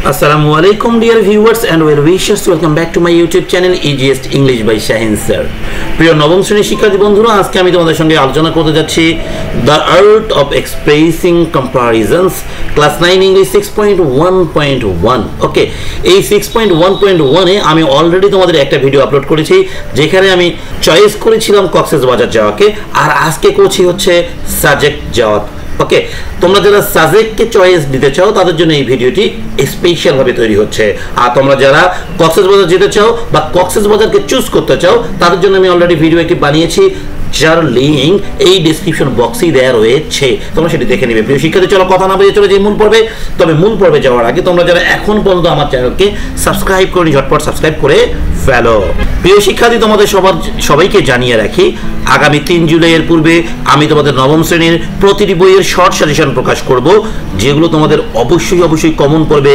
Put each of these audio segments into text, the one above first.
Assalamualaikum dear viewers and well wishers, welcome back to my YouTube channel Easiest English by Shahin sir. প্রিয় নবম শ্রেণীর শিক্ষার্থী বন্ধুরা, আজকে আমি তোমাদের সঙ্গে আলোচনা করতে যাচ্ছি The Art of Expressing Comparisons class 9 English 6.1.1। ওকে, এই 6.1.1 এ আমি অলরেডি তোমাদের একটা ভিডিও আপলোড করেছি যেখানে আমি চয়েস করেছিলাম কক্সবাজার যাওয়াকে, আর আজকে করছি হচ্ছে সাজেক যাওয়া। ওকে, তোমরা যারা সাজেককে চয়েস দিতে চাও তাদের জন্য এই ভিডিওটি স্পেশাল ভাবে তৈরি হচ্ছে, আর তোমরা যারা কক্সবাজার যেতে চাও বা কক্সবাজারকে চুজ করতে চাও তাদের জন্য আমি অলরেডি ভিডিও একটি বানিয়েছি যার লিঙ্ক এই ডেসক্রিপশন বক্সেই দেওয়া রয়েছে, তোমরা সেটি দেখে নিবে। প্রিয় শিক্ষার্থী, চলো কথা না বলে চলে যাই মূল পর্বে। তবে মূল পর্বে যাওয়ার আগে তোমরা যারা এখন পর্যন্ত আমার চ্যানেলকে সাবস্ক্রাইব করনি ঝটপট সাবস্ক্রাইব করে ফেলো। প্রিয় শিক্ষার্থী, তোমাদের সবাইকে জানিয়ে রাখি, আগামী 3 জুলাইয়ের পূর্বে আমি তোমাদের নবম শ্রেণীর প্রতিটি বইয়ের শর্ট সাজেশন প্রকাশ করব, যেগুলো তোমাদের অবশ্যই কমন পড়বে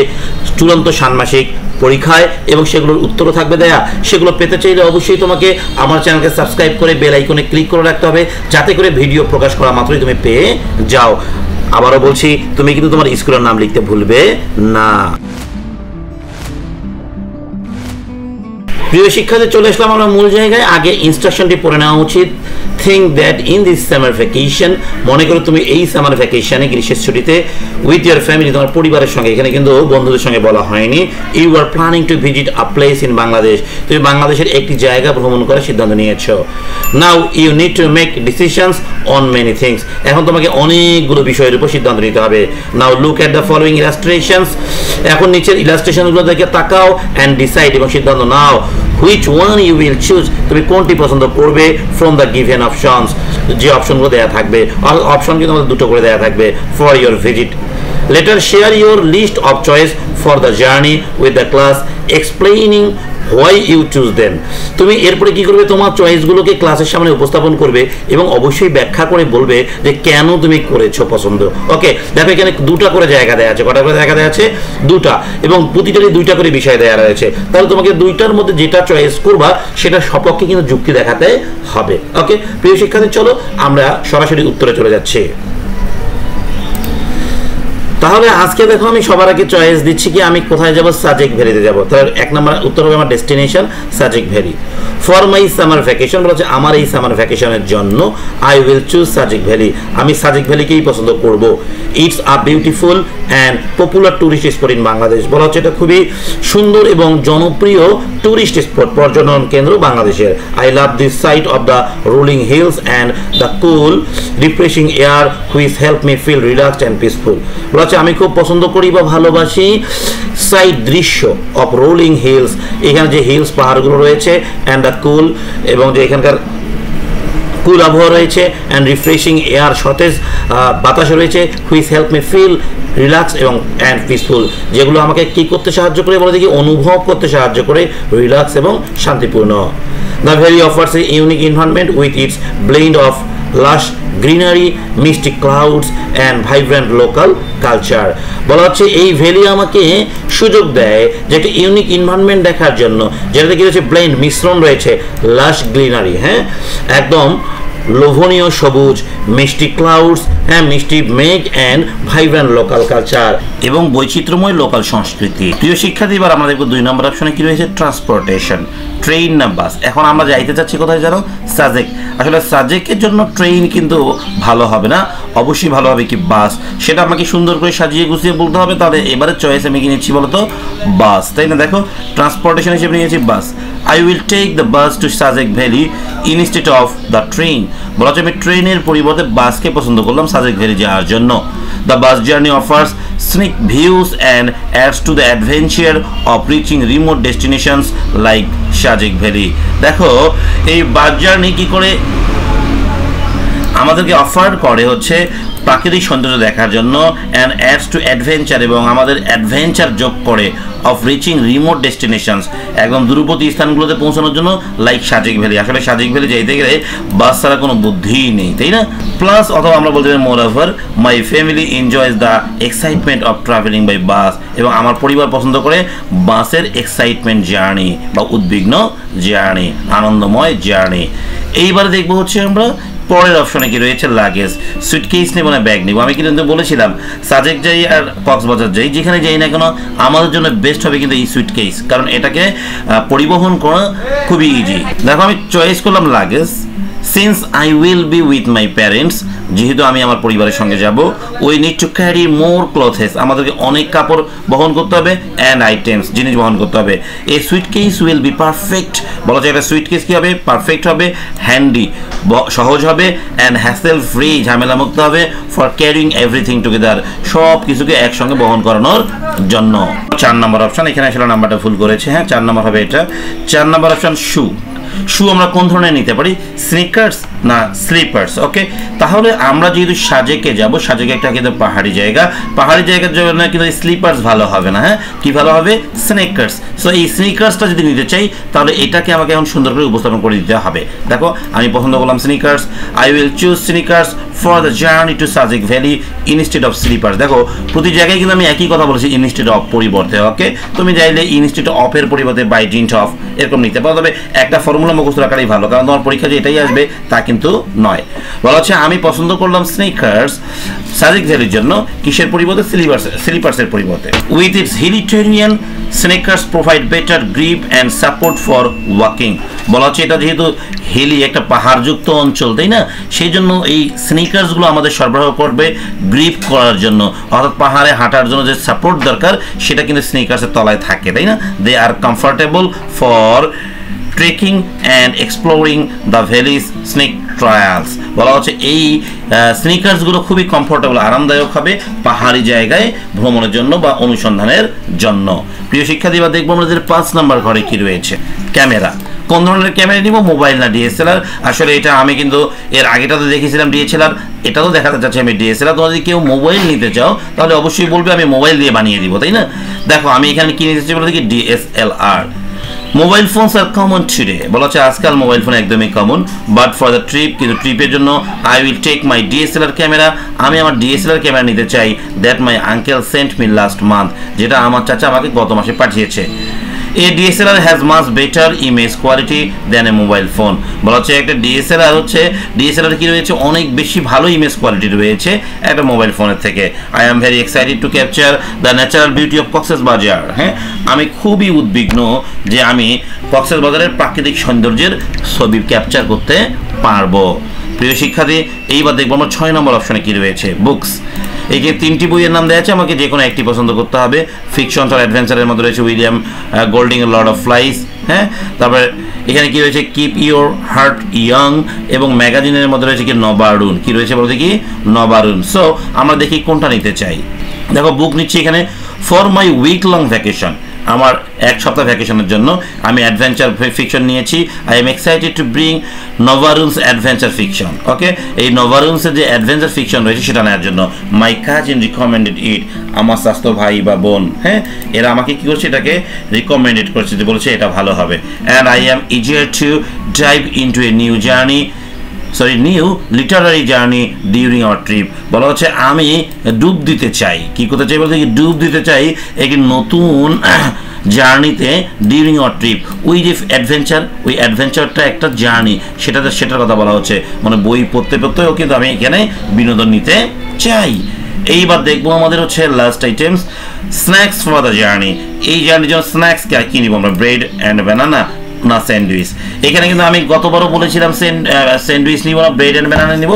চূড়ান্ত ষান্মাসিক পরীক্ষায়, এবং সেগুলোর উত্তরও থাকবে দেয়া। সেগুলো পেতে চাইলে অবশ্যই তোমাকে আমার চ্যানেলকে সাবস্ক্রাইব করে বেল আইকনে ক্লিক করে রাখতে হবে, যাতে করে ভিডিও প্রকাশ করা মাত্রই তুমি পেয়ে যাও। আবারও বলছি, তুমি কিন্তু তোমার স্কুলের নাম লিখতে ভুলবে না। প্রিয় শিক্ষার্থী, চলে আসলাম আমরা মূল জায়গায়। আগে ইনস্ট্রাকশনটি পড়ে নেওয়া উচিত। Think that in this summer vacation, মনে করো তুমি এই সামার ভ্যাকেশনে গ্রীষ্মের ছুটিতে উইথ ইয়ার ফ্যামিলি, তোমার পরিবারের সঙ্গে, এখানে কিন্তু বন্ধুদের সঙ্গে বলা হয়নি, you are planning to visit a place in Bangladesh, তুমি বাংলাদেশের একটি জায়গা ভ্রমণ করার সিদ্ধান্ত নিয়েছো। Now you need to make decisions on many things, এখন তোমাকে অনেকগুলো বিষয়ের উপর সিদ্ধান্ত নিতে হবে। Now look at the following illustrations, এখন নিচের ইলাস্ট্রেশনগুলো দেখে তাকাও অ্যান্ড ডিসাইড, এবং সিদ্ধান্ত নাও which one you will choose, তুমি কোনটি পছন্দ করবে from the given options, যে অপশনগুলো দেয়া থাকবে। অপশন কিন্তু আমাদের দুটো করে দেয়া থাকবে for your visit. Later share your list of choice for the journey with the class, explaining why you choose them. তুমি এরপরে কি করবে, তোমার চয়েসগুলোকে ক্লাসের সামনে উপস্থাপন করবে এবং অবশ্যই ব্যাখ্যা করে বলবে যে কেন তুমি করেছো পছন্দ। ওকে, দেখো এখানে দুটা করে জায়গা দেওয়া আছে। কটা করে জায়গা দেওয়া আছে? দুটা, এবং প্রতিটারই দুইটা করে বিষয় দেওয়া রয়েছে। তাহলে তোমাকে দুইটার মধ্যে যেটা চয়েস করবা সেটা সপক্ষে কিন্তু যুক্তি দেখাতে হবে। ওকে প্রিয় শিক্ষার্থী, চলো আমরা সরাসরি উত্তরে চলে যাচ্ছি। তাহলে আজকে দেখো, আমি সবার আগে চয়েস দিচ্ছি কি আমি কোথায় যাব, সাজেক ভ্যালিতে যাব। তাহলে 1 নম্বর উত্তর হবে আমার destination Sajek valley. For my summer vacation বলা হচ্ছে আমার এই সামার ভ্যাকেশনের জন্য, I will choose Sajek valley, আমি সাজেক ভ্যালিকেই পছন্দ করব। It's a beautiful and popular tourist spot in Bangladesh, বলা হচ্ছে এটা খুবই সুন্দর এবং জনপ্রিয় টুরিস্ট স্পট, পর্যটন কেন্দ্র বাংলাদেশের। I love this sight of the rolling hills and the cool refreshing air which help me feel relaxed and peaceful, বলা হচ্ছে আমি খুব পছন্দ করি বা ভালোবাসি সাইড দৃশ্য অফ রোলিং হিলস, এখানে যে হিলস পাহাড়গুলো রয়েছে, অ্যান্ড দ্য কুল, এবং যে এখানকার কুল আবহাওয়া রয়েছে, অ্যান্ড রিফ্রেশিং এয়ার, সতেজ বাতাস রয়েছে, which help me feel relax এবং অ্যান্ড পিসফুল, যেগুলো আমাকে কি করতে সাহায্য করে, বলে দেখি অনুভব করতে সাহায্য করে রিল্যাক্স এবং শান্তিপূর্ণ। The valley offers a unique environment with its blend of lush greenery, misty clouds and vibrant local culture, বলা হচ্ছে এই ভ্যালি আমাকে সুযোগ দেয় যে একটা ইউনিক এনভায়রনমেন্ট দেখার জন্য, যেটাতে কি রয়েছে ব্লেন্ড, মিশ্রণ রয়েছে, লাশ গ্রিনারি, হ্যাঁ একদম লোভনীয় সবুজ, মিষ্টি ক্লাউডস, হ্যাঁ মিষ্টি মেঘ, অ্যান্ড ভাইব্রেন্ট লোকাল কালচার, এবং বৈচিত্র্যময় লোকাল সংস্কৃতি। প্রিয় শিক্ষার্থী, এবার আমরা দেখব 2 নম্বর অপশনে কি রয়েছে, ট্রান্সপোর্টেশন, ট্রেন না বাস। এখন আমরা যাইতে চাচ্ছি কোথায় জানো, সাজেক। আসলে সাজেকের জন্য ট্রেন কিন্তু ভালো হবে না, অবশ্যই ভালো হবে কি বাস, সেটা আমাকে সুন্দর করে সাজিয়ে গুছিয়ে বলতে হবে। তাহলে এবারে চয়েস আমি কি নিচ্ছি বলতো, বাস, তাই না? দেখো ট্রান্সপোর্টেশন হিসেবে নিয়েছি বাস। I will take the bus to Sajek Valley instead of the train, বলা হচ্ছে আমি ট্রেনের পরিবর্তে বাসকে পছন্দ করলাম সাজেক ভ্যালি যাওয়ার জন্য। The bus journey offers scenic views and adds to the adventure of reaching remote destinations like Sajek Valley. দেখো এই বাস জার্নি কি করে আমাদেরকে অফার করে হচ্ছে প্রাকৃতিক সৌন্দর্য দেখার জন্য, অ্যান্ড অ্যাডস টু অ্যাডভেঞ্চার, এবং আমাদের অ্যাডভেঞ্চার যোগ করে, অফ রিচিং রিমোট ডেস্টিনেশনস, একদম দূরবর্তী স্থানগুলোতে পৌঁছানোর জন্য, লাইক সাজেক ভ্যালি। আসলে সাজেক ভ্যালি যেতে গেলে বাস ছাড়া কোনো বুদ্ধিই নেই, তাই না? প্লাস অথবা আমরা বলতে পারি moreover my family enjoys the excitement of travelling by bus, এবং আমার পরিবার পছন্দ করে বাসের এক্সাইটমেন্ট জার্নি বা উদ্বিগ্ন জার্নি, আনন্দময় জার্নি। এইবারে দেখবো হচ্ছে আমরা পরের অপশনে কি রয়েছে লাগেজ সুটকেস নেব না ব্যাগ নেব আমি কিন্তু বলেছিলাম সাজেক যাই আর কক্সবাজার যাই যেখানে যাই না কেন আমাদের জন্য বেস্ট হবে কিন্তু এই সুটকেস কারণ এটাকে পরিবহন করা খুবই ইজি দেখো আমি চয়েস করলাম luggage since I will be with my parents যেহেতু আমি আমার পরিবারের সঙ্গে যাব উই নিড টু ক্যারি মোর ক্লথেস আমাদেরকে অনেক কাপড় বহন করতে হবে অ্যান্ড আইটেমস জিনিস বহন করতে হবে এই সুইটকেস উইল বি পারফেক্ট বলা যায় একটা সুইটকেস কি হবে পারফেক্ট হবে হ্যান্ডি সহজ হবে অ্যান্ড হ্যাসেল ফ্রি ঝামেলামুক্ত হবে ফর ক্যারিং এভরিথিং টুগেদার সব কিছুকে একসঙ্গে বহন করানোর জন্য 4 নম্বর অপশন এখানে আসলে নাম্বারটা ভুল করেছে হ্যাঁ 4 নম্বর হবে এটা 4 নম্বর অপশন শু আমরা কোন ধরনের নিতে পারি স্নিকার্স না স্লিপার্স ওকে তাহলে আমরা যেহেতু সাজেকে যাব সাজেকে একটা কিন্তু পাহাড়ি জায়গার জন্য কিন্তু স্লিপার্স ভালো হবে না হ্যাঁ কি ভালো হবে স্নিকার্স সো এই স্নিকার্সটা যদি নিতে চাই তাহলে এটাকে আমাকে এখন সুন্দর করে উপস্থাপন করে দিতে হবে দেখো আমি পছন্দ করলাম sneakers I will choose sneakers for the journey to Sajek Valley instead of slippers দেখো প্রতি জায়গায় কিন্তু আমি একই কথা বলেছি ইনস্টেড অফ পরিবর্তে ওকে তুমি চাইলে ইনস্টেড অফের পরিবর্তে বাই ডিন্ট অফ এরকম নিতে পারো তবে একটা ফর্মুলা মুখস্থ রাখাই ভালো কারণ তোমার পরীক্ষা যে এটাই আসবে তা কিন্তু নয় বলা হচ্ছে আমি পছন্দ করলাম স্নিকার্স সাজেক ভ্যালির জন্য কিসের পরিবর্তে স্লিপার্সের পরিবর্তে with its utilitarian sneakers provide better grip and support for walking বলা হচ্ছে এটা যেহেতু হিলি একটা পাহাড়যুক্ত অঞ্চল তাই না সেই জন্য এই স্নিকার্সগুলো আমাদের সরবরাহ করবে গ্রিপ করার জন্য অর্থাৎ পাহাড়ে হাঁটার জন্য যে সাপোর্ট দরকার সেটা কিন্তু স্নিকার্সের তলায় থাকে তাই না they are comfortable for trekking and exploring the valleys snake trails বলা হচ্ছে এই স্নিকার্সগুলো খুবই কমফোর্টেবল আরামদায়ক হবে পাহাড়ি জায়গায় ভ্রমণের জন্য বা অনুসন্ধানের জন্য প্রিয় শিক্ষার্থী বা দেখবো আমাদের 5 নম্বর ঘরে কি রয়েছে ক্যামেরা কোন ধরনের ক্যামেরা নিব মোবাইল না ডিএসএলআর আসলে এটা আমি কিন্তু এর আগেটাতে দেখেছিলাম ডিএসএলআর এটাও দেখাতে চাচ্ছি আমি ডিএসএলআর তোমরা যদি কেউ মোবাইল নিতে চাও তাহলে অবশ্যই বলবে আমি মোবাইল দিয়ে বানিয়ে দিব তাই না দেখো আমি এখানে কি নিতে চাই বলে দেখি DSLR mobile phones are common today বলা হচ্ছে আজকাল মোবাইল ফোন একদমই common but for the trip কিন্তু ট্রিপের জন্য I will take my DSLR camera আমি আমার ডিএসএলআর ক্যামেরা নিতে চাই that my uncle sent me last month যেটা আমার চাচা আমাকে গত মাসে পাঠিয়েছে A DSLR has much better image quality than a mobile phone বলা হচ্ছে একটা ডিএসএলআর হচ্ছে ডিএসএলআর কি রয়েছে অনেক বেশি ভালো ইমেজ কোয়ালিটি রয়েছে একটা মোবাইল ফোনের থেকে I am very excited to capture the natural beauty of Cox's Bazar হ্যাঁ আমি খুবই উদ্বিগ্ন যে আমি কক্সবাজারের প্রাকৃতিক সৌন্দর্যের ছবি ক্যাপচার করতে পারবো প্রিয় শিক্ষার্থী এইবার দেখবো আমরা 6 নম্বর অপশনে কি রয়েছে বুকস এই যে 3টি বইয়ের নাম দেওয়া আছে আমাকে যে কোনো একটি পছন্দ করতে হবে ফিকশন আর অ্যাডভেঞ্চারের মধ্যে রয়েছে উইলিয়াম গোল্ডিং লর্ড অফ ফ্লাইস হ্যাঁ তারপরে এখানে কি রয়েছে কিপ ইউর হার্ট ইয়ং এবং ম্যাগাজিনের মধ্যে রয়েছে কি নবারুণ কি রয়েছে বলতে কি নবারুণ সো আমরা দেখি কোনটা নিতে চাই দেখো বুক নিচ্ছি এখানে for my week long vacation আমার এক সপ্তাহ ভ্যাকেশনের জন্য আমি অ্যাডভেঞ্চার ফিকশন নিয়েছি I am excited to bring Nabarun's adventure fiction okay এই নভারুন্সের যে অ্যাডভেঞ্চার ফিকশন রয়েছে সেটা নেওয়ার জন্য মাই কাজিন রিকমেন্ডেড ইট আমার স্বাস্থ্য ভাই বা বোন হ্যাঁ এরা আমাকে কী করছে এটাকে রিকমেন্ডেড করছে যে বলছে এটা ভালো হবে and I am easier to drive into a new journey new Literary journey during our trip বলা হচ্ছে আমি ডুব দিতে চাই কি করতে চাই বলতে কি ডুব দিতে চাই একটি নতুন জার্নিতে ডিউরিং আওয়ার ট্রিপ ওই যে অ্যাডভেঞ্চার ওই অ্যাডভেঞ্চারটা একটা জার্নি সেটার কথা বলা হচ্ছে মানে বই পড়তেও কিন্তু আমি এখানে বিনোদন নিতে চাই এইবার দেখবো আমাদের হচ্ছে last items snacks for the journey এই জার্নির জন্য স্ন্যাক্স কি নিব আমরা ব্রেড অ্যান্ড বানানা না স্যান্ডউইচ এখানে কিন্তু আমি গতবারও বলেছিলাম স্যান্ডউইচ নিব না ব্রেড অ্যান্ড বানানা নিব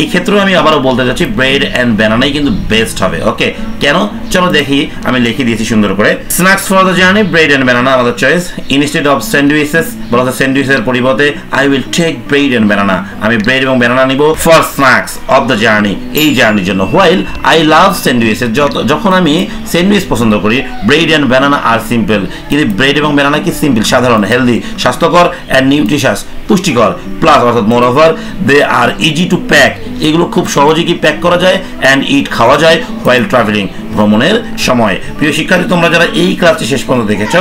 এই ক্ষেত্রেও আমি আবারও বলতে যাচ্ছি ব্রেড অ্যান্ড বানানাই কিন্তু বেস্ট হবে ওকে কেন চলো দেখি আমি লিখে দিয়েছি সুন্দর করে snacks for the journey bread and banana আমাদের চয়েস ইনস্টেড অফ স্যান্ডউইচেস বলা হচ্ছে স্যান্ডউইচের পরিবর্তে I will take bread and banana আমি ব্রেড এবং বানানা নিব for snacks of the journey এই জার্নির জন্য হোয়াইল আই লাভ স্যান্ডউইচেস যখন আমি স্যান্ডউইচ পছন্দ করি bread and banana are simple কিন্তু ব্রেড এবং বানানা কি সিম্পল সাধারণ হেলদি স্বাস্থ্যকর অ্যান্ড নিউট্রিশাস পুষ্টিকর প্লাস অর্থাৎ moreover they are easy to pack এগুলো খুব সহজে কি প্যাক করা যায় অ্যান্ড ইট খাওয়া যায় হোয়াইল ট্রাভেলিং ভ্রমণের সময় প্রিয় শিক্ষার্থী তোমরা যারা এই ক্লাসটি শেষ পর্যন্ত দেখেছ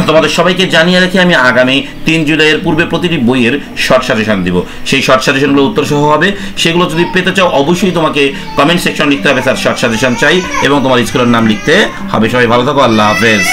তোমাদের সবাইকে জানিয়ে রেখে আমি আগামী 3 জুলাইয়ের পূর্বে প্রতিটি বইয়ের শর্ট সাজেশন দিব সেই শর্ট সাজেশনগুলো উত্তর সহ হবে সেগুলো যদি পেতে চাও অবশ্যই তোমাকে কমেন্ট সেকশন লিখতে হবে স্যার শর্ট সাজেশন চাই এবং তোমার স্কুলের নাম লিখতে হবে সবাই ভালো থাকো আল্লাহ হাফেজ